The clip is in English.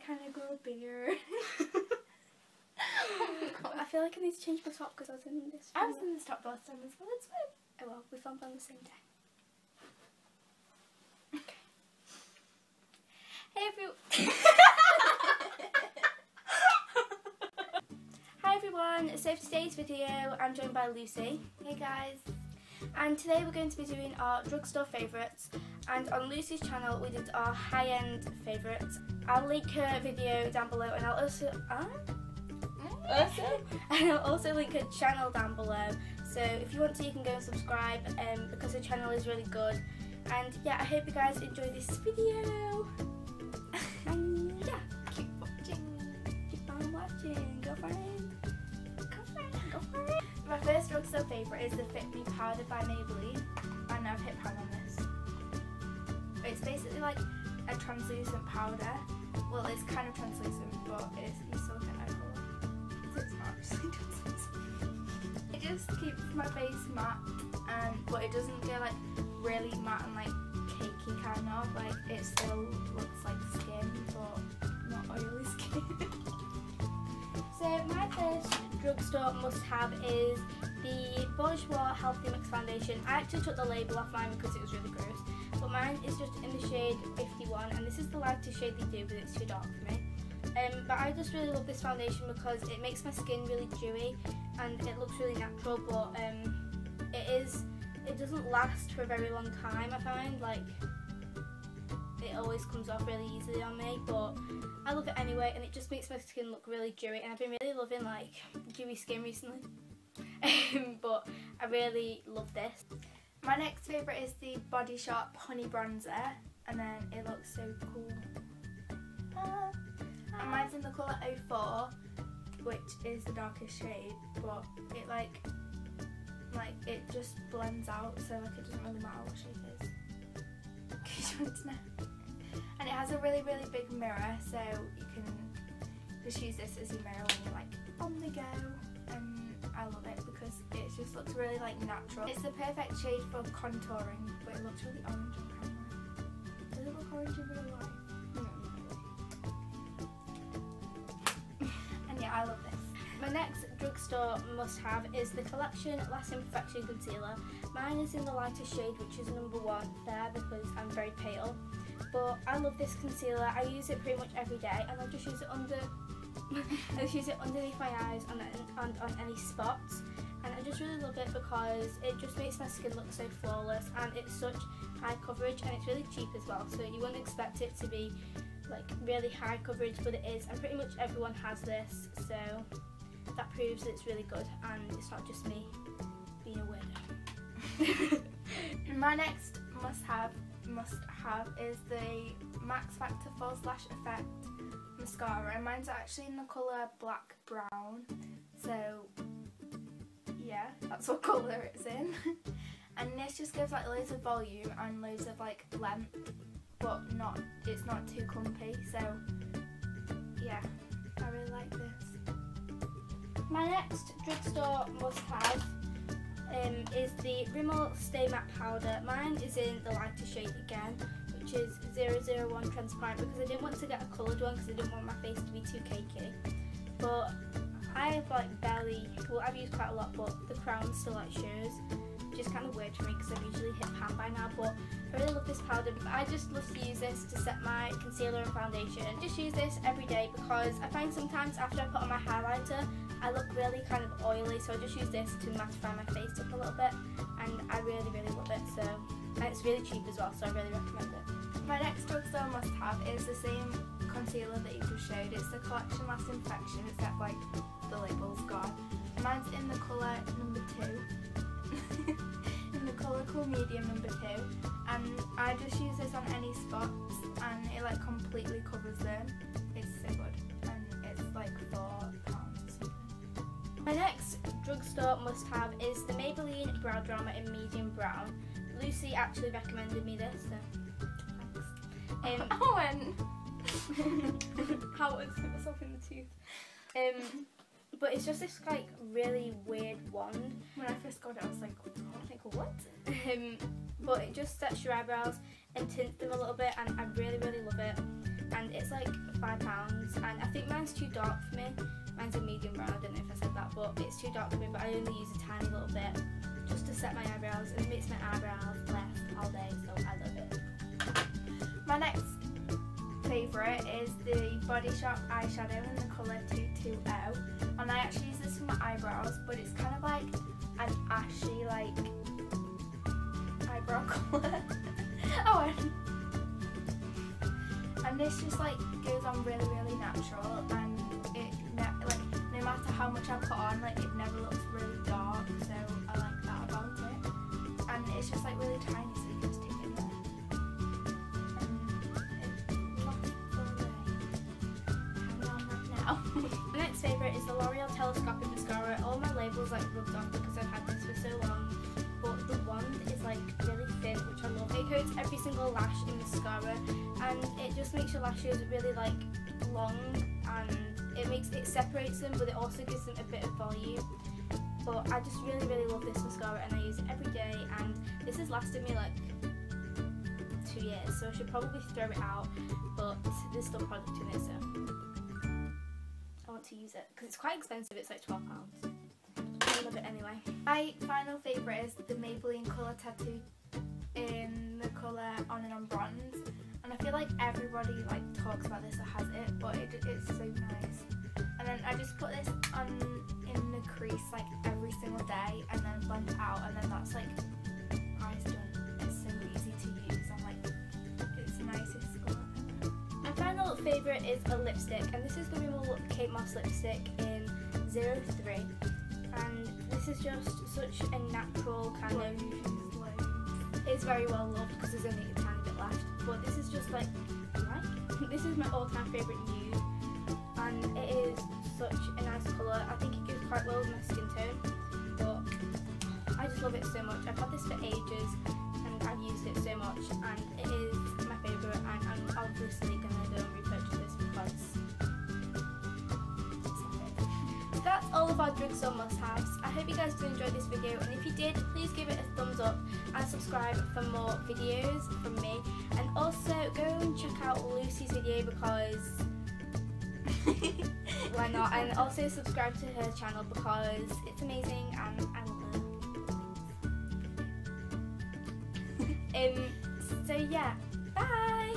kind of grow a beard. I feel like I need to change my top because I was in this. I was in this top last time as well. It's fine. Oh well, we filmed on the same day. Okay. Hey Hi everyone, so for today's video I'm joined by Lucy. Hey guys. And today we're going to be doing our drugstore favourites, and on Lucy's channel we did our high-end favourites. I'll link her video down below, and I'll also link her channel down below, so if you want to you can go and subscribe because her channel is really good. And yeah, I hope you guys enjoy this video. And yeah, Keep watching. keep on watching. Go for it. Go for it. Go for it. My first drugstore favourite is the Fit Me powder by Maybelline, and I've hit pan on this. It's basically like a translucent powder. Well, it's kind of translucent, but it's still kind of colour. So it's not actually translucent. It just keeps my face matte, but it doesn't go like really matte and like cakey kind of. Like it still looks like skin, but not oily skin. So my first drugstore must-have is the Bourjois Healthy Mix Foundation. I actually took the label off mine because it was really gross, but mine is just in the shade 51, and this is the lightest shade they do, but it's too dark for me. But I just really love this foundation because it makes my skin really dewy and it looks really natural, but it doesn't last for a very long time. I find like it always comes off really easily on me, but I love it anyway, and it just makes my skin look really dewy, and I've been really loving like dewy skin recently. But I really love this. My next favourite is the Body Shop Honey Bronzer, and then it looks so cool. And mine's in the colour 04, which is the darkest shade, but it like it just blends out, so like it doesn't really matter what shade it is. Okay, you want to know? And it has a really big mirror, so you can just use this as your mirror when you're like on the go, and I love it because it just looks really like natural. It's the perfect shade for contouring, but it looks really orange on camera. Does it look orange in real life? No. And yeah, I love this. My next drugstore must-have is the Collection Lasting Perfection Concealer. Mine is in the lightest shade, which is number 1 there because I'm very pale. But I love this concealer. I use it pretty much every day, and I just use it underneath my eyes and on any spots. And I just really love it because it just makes my skin look so flawless, and it's such high coverage, and it's really cheap as well. So you wouldn't expect it to be like really high coverage, but it is, and pretty much everyone has this. So that proves that it's really good, and it's not just me being a weirdo. My next must-have is the Max Factor False Lash Effect mascara, and mine's actually in the colour black brown, so yeah, that's what colour it's in. And this just gives like loads of volume and loads of like length, but it's not too clumpy, so yeah, I really like this. My next drugstore must-have is the Rimmel Stay Matte Powder. Mine is in the lightest shade again, which is 001 Transparent, because I didn't want to get a coloured one because I didn't want my face to be too cakey. But I have like I've used quite a lot, but the crown still like shows, which is kind of weird for me because I've usually hit pan by now. But I really love this powder. I just love to use this to set my concealer and foundation. I just use this every day because I find sometimes after I put on my highlighter I look really kind of oily, so I just use this to mattify my face up a little bit, and I really love it. So, and it's really cheap as well, so I really recommend it. My next drugstore must-have is the same concealer that you just showed. It's the Collection Lasting Perfection, except like the label's gone. And mine's in the colour number 2. In the colour Cool Medium number 2. And I just use this on any spots, and it like completely covers them. It's so good, and it's like £4 or something. My next drugstore must-have is the Maybelline Brow Drama in medium brown. Lucy actually recommended me this, so thanks. Owen! How was it myself in the tooth? But it's just this like really weird wand. When I first got it, I was like, what? But it just sets your eyebrows and tint them a little bit, and I really love it. And it's like £5, and I think mine's too dark for me. Mine's a medium brown, I don't know if I said that, but it's too dark for me, but I only use a tiny little bit just to set my eyebrows, and it makes my eyebrows last all day, so I love it. My next favourite is the Body Shop eyeshadow in the colour 220, and I actually use this for my eyebrows, but it's kind of like an ashy like eyebrow colour. Oh, and this just like goes on really natural, and it like no matter how much I put on, like it never looks really dark, so I like that about it. And it's just like really tiny, so you can just take it in there. And it lasts all day. Hang on right now. My next favourite is the L'Oreal Telescopic Mascara. All my labels like rubbed off because I've had this for so long, but the wand is like really thin, which I love. It coats every single lash in mascara, and it just makes your lashes really like long, and it separates them, but it also gives them a bit of volume. But I just really love this mascara, and I use it every day, and this has lasted me like 2 years, so I should probably throw it out, but there's still product in it, so I want to use it because it's quite expensive. It's like £12. I love it anyway. My final favourite is the Maybelline Colour Tattoo in the colour On and On Bronze, and I feel like everybody like talks about this or has it, but it's so nice. And then I just put this on in the crease like every single day, and then blend it out, and then that's like eyes done. It's so easy to use. I'm like, it's the nicest colour ever. My final favourite is a lipstick, and this is the Rimmel Kate Moss lipstick in 03, and this is just such a natural kind of. It's very well loved because there's only a tiny bit left, but this is just like this is my all-time favourite nude, and it is such a nice colour. I think it goes quite well with my skin tone, but I just love it so much. I've had this for ages, and I've used it so much, and it is my favourite, and I'm obviously going to go and repurchase this because so that's all of our drugstore must-haves. I hope you guys did enjoy this video, and if you did, please give it a thumbs up and subscribe for more videos from me, and also go and check out Lucy's video because why not, and also subscribe to her channel because it's amazing and I love her. So yeah, bye!